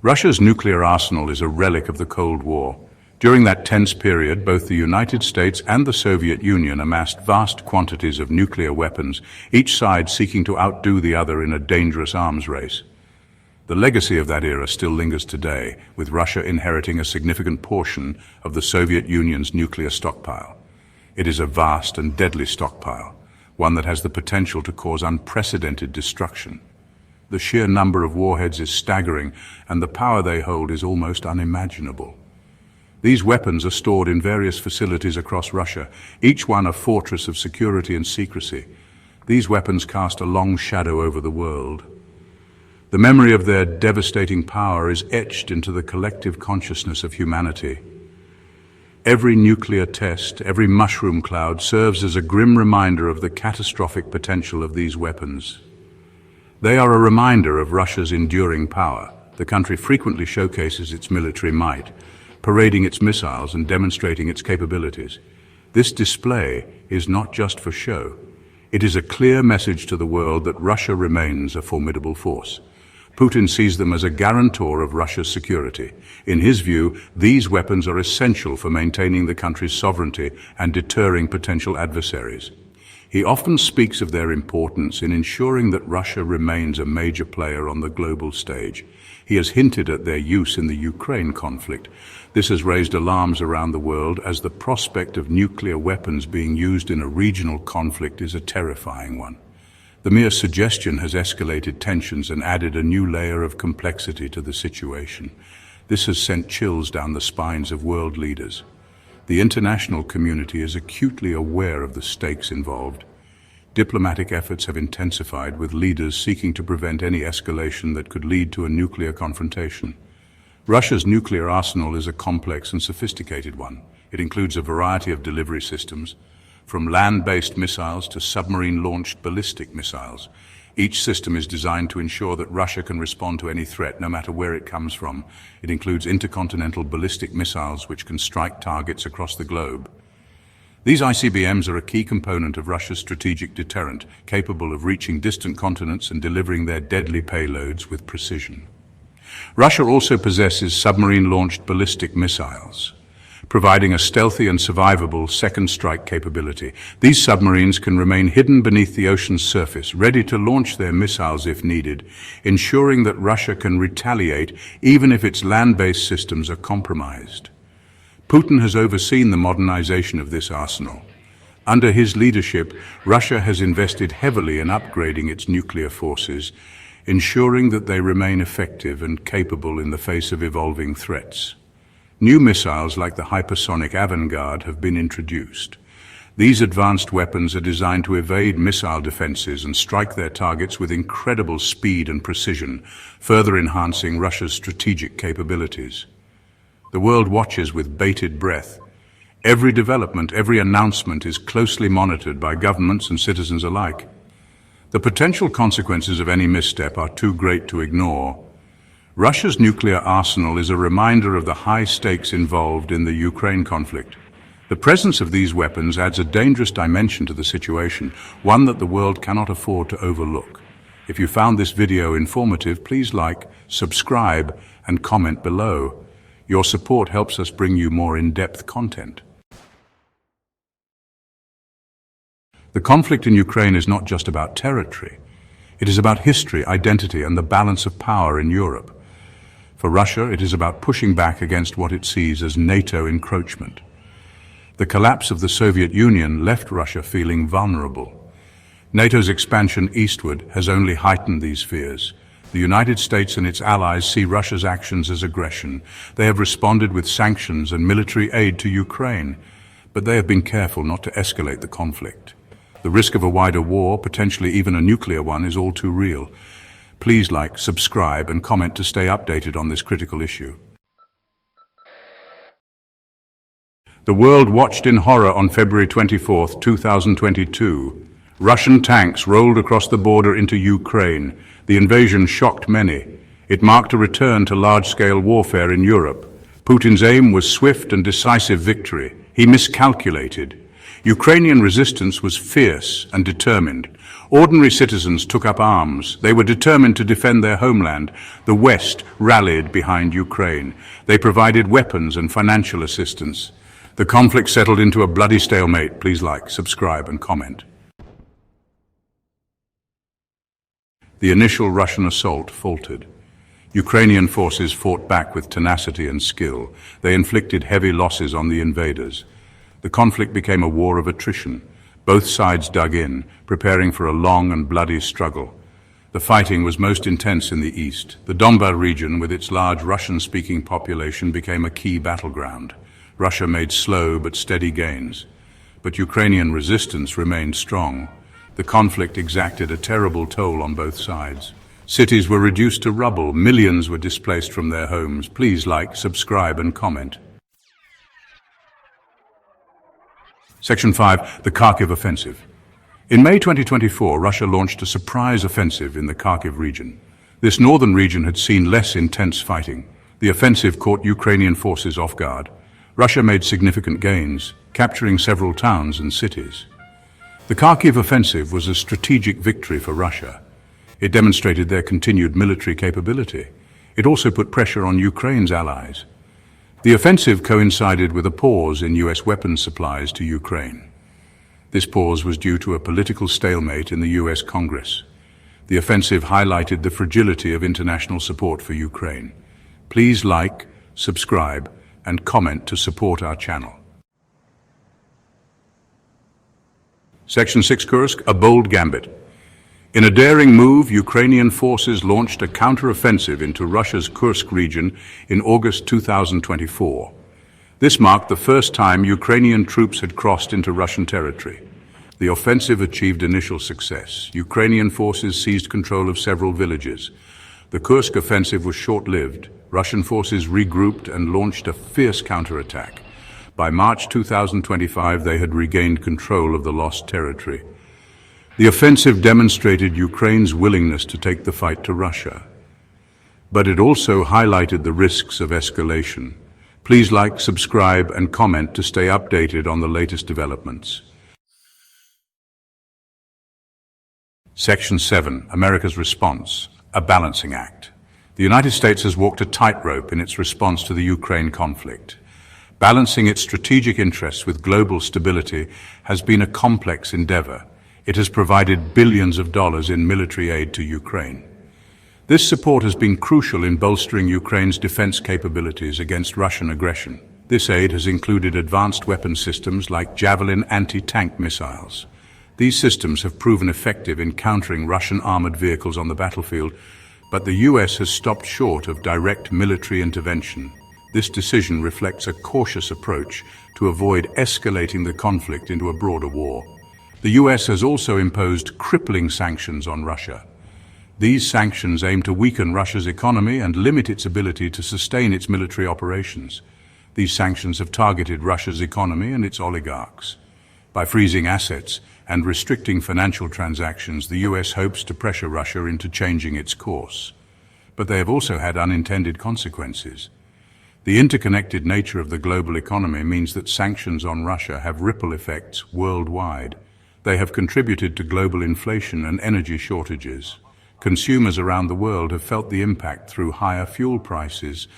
Russia's nuclear arsenal is a relic of the Cold War. During that tense period, both the United States and the Soviet Union amassed vast quantities of nuclear weapons, each side seeking to outdo the other in a dangerous arms race. The legacy of that era still lingers today, with Russia inheriting a significant portion of the Soviet Union's nuclear stockpile. It is a vast and deadly stockpile, one that has the potential to cause unprecedented destruction. The sheer number of warheads is staggering, and the power they hold is almost unimaginable. These weapons are stored in various facilities across Russia, each one a fortress of security and secrecy. These weapons cast a long shadow over the world. The memory of their devastating power is etched into the collective consciousness of humanity. Every nuclear test, every mushroom cloud serves as a grim reminder of the catastrophic potential of these weapons. They are a reminder of Russia's enduring power. The country frequently showcases its military might, parading its missiles and demonstrating its capabilities. This display is not just for show. It is a clear message to the world that Russia remains a formidable force. Putin sees them as a guarantor of Russia's security. In his view, these weapons are essential for maintaining the country's sovereignty and deterring potential adversaries. He often speaks of their importance in ensuring that Russia remains a major player on the global stage. He has hinted at their use in the Ukraine conflict. This has raised alarms around the world, as the prospect of nuclear weapons being used in a regional conflict is a terrifying one. The mere suggestion has escalated tensions and added a new layer of complexity to the situation. This has sent chills down the spines of world leaders. The international community is acutely aware of the stakes involved. Diplomatic efforts have intensified, with leaders seeking to prevent any escalation that could lead to a nuclear confrontation. Russia's nuclear arsenal is a complex and sophisticated one. It includes a variety of delivery systems, from land-based missiles to submarine-launched ballistic missiles. Each system is designed to ensure that Russia can respond to any threat, no matter where it comes from. It includes intercontinental ballistic missiles, which can strike targets across the globe. These ICBMs are a key component of Russia's strategic deterrent, capable of reaching distant continents and delivering their deadly payloads with precision. Russia also possesses submarine-launched ballistic missiles, providing a stealthy and survivable second strike capability. These submarines can remain hidden beneath the ocean's surface, ready to launch their missiles if needed, ensuring that Russia can retaliate even if its land-based systems are compromised. Putin has overseen the modernization of this arsenal. Under his leadership, Russia has invested heavily in upgrading its nuclear forces, ensuring that they remain effective and capable in the face of evolving threats. New missiles like the hypersonic Avangard have been introduced. These advanced weapons are designed to evade missile defenses and strike their targets with incredible speed and precision, further enhancing Russia's strategic capabilities. The world watches with bated breath. Every development, every announcement is closely monitored by governments and citizens alike. The potential consequences of any misstep are too great to ignore. Russia's nuclear arsenal is a reminder of the high stakes involved in the Ukraine conflict. The presence of these weapons adds a dangerous dimension to the situation, one that the world cannot afford to overlook. If you found this video informative, please like, subscribe, and comment below. Your support helps us bring you more in-depth content. The conflict in Ukraine is not just about territory. It is about history, identity, and the balance of power in Europe. For Russia, it is about pushing back against what it sees as NATO encroachment. The collapse of the Soviet Union left Russia feeling vulnerable. NATO's expansion eastward has only heightened these fears. The United States and its allies see Russia's actions as aggression. They have responded with sanctions and military aid to Ukraine, but they have been careful not to escalate the conflict. The risk of a wider war, potentially even a nuclear one, is all too real. Please like, subscribe, and comment to stay updated on this critical issue. The world watched in horror on February 24, 2022. Russian tanks rolled across the border into Ukraine. The invasion shocked many. It marked a return to large-scale warfare in Europe. Putin's aim was swift and decisive victory. He miscalculated. Ukrainian resistance was fierce and determined. Ordinary citizens took up arms. They were determined to defend their homeland. The West rallied behind Ukraine. They provided weapons and financial assistance. The conflict settled into a bloody stalemate. Please like, subscribe, and comment. The initial Russian assault faltered. Ukrainian forces fought back with tenacity and skill. They inflicted heavy losses on the invaders. The conflict became a war of attrition. Both sides dug in, preparing for a long and bloody struggle. The fighting was most intense in the east. The Donbas region, with its large Russian-speaking population, became a key battleground. Russia made slow but steady gains. But Ukrainian resistance remained strong. The conflict exacted a terrible toll on both sides. Cities were reduced to rubble. Millions were displaced from their homes. Please like, subscribe, and comment. Section 5. The Kharkiv Offensive. In May 2024, Russia launched a surprise offensive in the Kharkiv region. This northern region had seen less intense fighting. The offensive caught Ukrainian forces off guard. Russia made significant gains, capturing several towns and cities. The Kharkiv Offensive was a strategic victory for Russia. It demonstrated their continued military capability. It also put pressure on Ukraine's allies. The offensive coincided with a pause in US weapons supplies to Ukraine. This pause was due to a political stalemate in the US Congress. The offensive highlighted the fragility of international support for Ukraine. Please like, subscribe, and comment to support our channel. Section 6. Kursk, a bold gambit. In a daring move, Ukrainian forces launched a counter-offensive into Russia's Kursk region in August 2024. This marked the first time Ukrainian troops had crossed into Russian territory. The offensive achieved initial success. Ukrainian forces seized control of several villages. The Kursk offensive was short-lived. Russian forces regrouped and launched a fierce counterattack. By March 2025, they had regained control of the lost territory. The offensive demonstrated Ukraine's willingness to take the fight to Russia. But it also highlighted the risks of escalation. Please like, subscribe, and comment to stay updated on the latest developments. Section 7. America's response, a balancing act. The United States has walked a tightrope in its response to the Ukraine conflict. Balancing its strategic interests with global stability has been a complex endeavor. It has provided billions of dollars in military aid to Ukraine. This support has been crucial in bolstering Ukraine's defense capabilities against Russian aggression. This aid has included advanced weapon systems like Javelin anti-tank missiles. These systems have proven effective in countering Russian armored vehicles on the battlefield, but the US has stopped short of direct military intervention. This decision reflects a cautious approach to avoid escalating the conflict into a broader war. The US has also imposed crippling sanctions on Russia. These sanctions aim to weaken Russia's economy and limit its ability to sustain its military operations. These sanctions have targeted Russia's economy and its oligarchs. By freezing assets and restricting financial transactions, the US hopes to pressure Russia into changing its course. But they have also had unintended consequences. The interconnected nature of the global economy means that sanctions on Russia have ripple effects worldwide. They have contributed to global inflation and energy shortages. Consumers around the world have felt the impact through higher fuel prices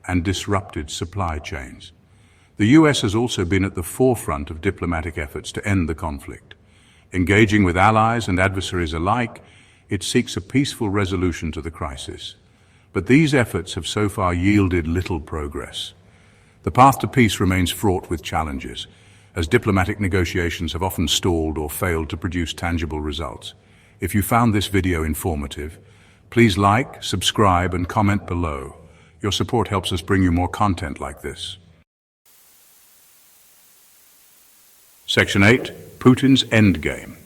and disrupted supply chains. The US has also been at the forefront of diplomatic efforts to end the conflict. Engaging with allies and adversaries alike, it seeks a peaceful resolution to the crisis. But these efforts have so far yielded little progress. The path to peace remains fraught with challenges, as diplomatic negotiations have often stalled or failed to produce tangible results. If you found this video informative, please like, subscribe, and comment below. Your support helps us bring you more content like this. Section 8. Putin's Endgame.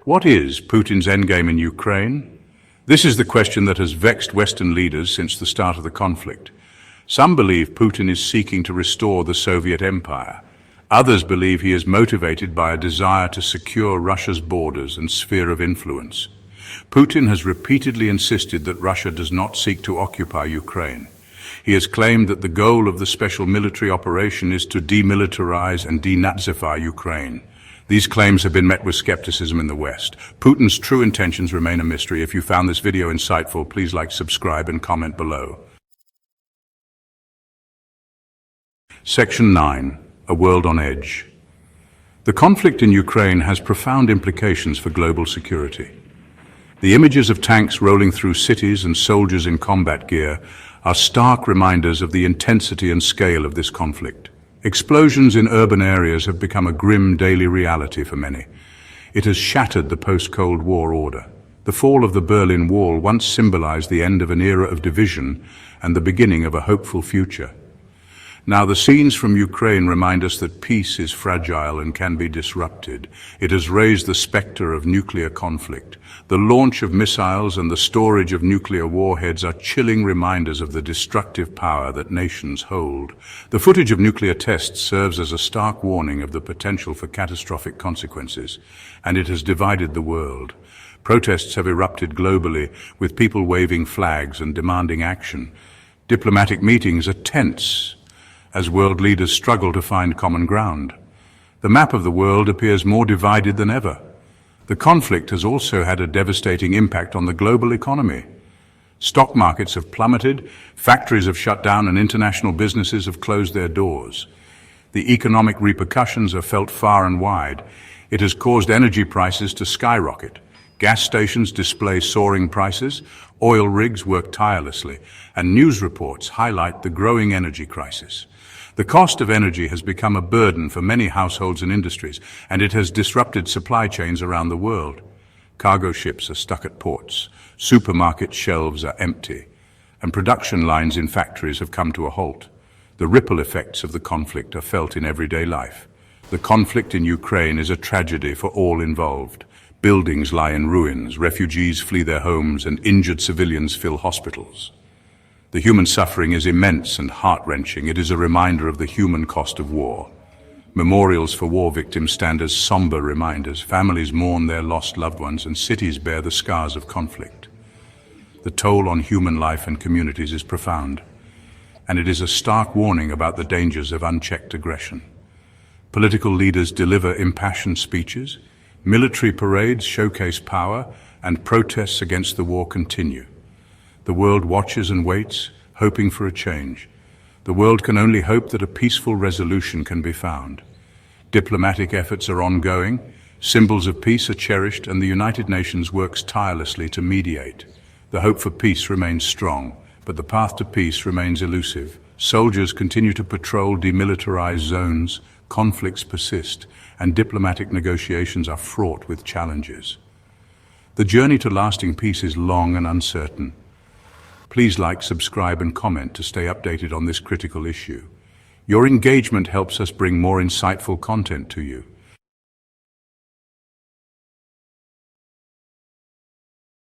What is Putin's endgame in Ukraine? This is the question that has vexed Western leaders since the start of the conflict. Some believe Putin is seeking to restore the Soviet Empire. Others believe he is motivated by a desire to secure Russia's borders and sphere of influence. Putin has repeatedly insisted that Russia does not seek to occupy Ukraine. He has claimed that the goal of the special military operation is to demilitarize and denazify Ukraine. These claims have been met with skepticism in the West. Putin's true intentions remain a mystery. If you found this video insightful, please like, subscribe, and comment below. Section 9. A World on Edge. The conflict in Ukraine has profound implications for global security. The images of tanks rolling through cities and soldiers in combat gear are stark reminders of the intensity and scale of this conflict. Explosions in urban areas have become a grim daily reality for many. It has shattered the post-Cold War order. The fall of the Berlin Wall once symbolized the end of an era of division and the beginning of a hopeful future. Now, the scenes from Ukraine remind us that peace is fragile and can be disrupted. It has raised the specter of nuclear conflict. The launch of missiles and the storage of nuclear warheads are chilling reminders of the destructive power that nations hold. The footage of nuclear tests serves as a stark warning of the potential for catastrophic consequences, and it has divided the world. Protests have erupted globally, with people waving flags and demanding action. Diplomatic meetings are tense as world leaders struggle to find common ground. The map of the world appears more divided than ever. The conflict has also had a devastating impact on the global economy. Stock markets have plummeted, factories have shut down, and international businesses have closed their doors. The economic repercussions are felt far and wide. It has caused energy prices to skyrocket. Gas stations display soaring prices, oil rigs work tirelessly, and news reports highlight the growing energy crisis. The cost of energy has become a burden for many households and industries, and it has disrupted supply chains around the world. Cargo ships are stuck at ports, supermarket shelves are empty, and production lines in factories have come to a halt. The ripple effects of the conflict are felt in everyday life. The conflict in Ukraine is a tragedy for all involved. Buildings lie in ruins, refugees flee their homes, and injured civilians fill hospitals. The human suffering is immense and heart-wrenching. It is a reminder of the human cost of war. Memorials for war victims stand as somber reminders. Families mourn their lost loved ones, and cities bear the scars of conflict. The toll on human life and communities is profound, and it is a stark warning about the dangers of unchecked aggression. Political leaders deliver impassioned speeches, military parades showcase power, and protests against the war continue. The world watches and waits, hoping for a change. The world can only hope that a peaceful resolution can be found. Diplomatic efforts are ongoing, symbols of peace are cherished, and the United Nations works tirelessly to mediate. The hope for peace remains strong, but the path to peace remains elusive. Soldiers continue to patrol demilitarized zones, conflicts persist, and diplomatic negotiations are fraught with challenges. The journey to lasting peace is long and uncertain. Please like, subscribe, and comment to stay updated on this critical issue. Your engagement helps us bring more insightful content to you.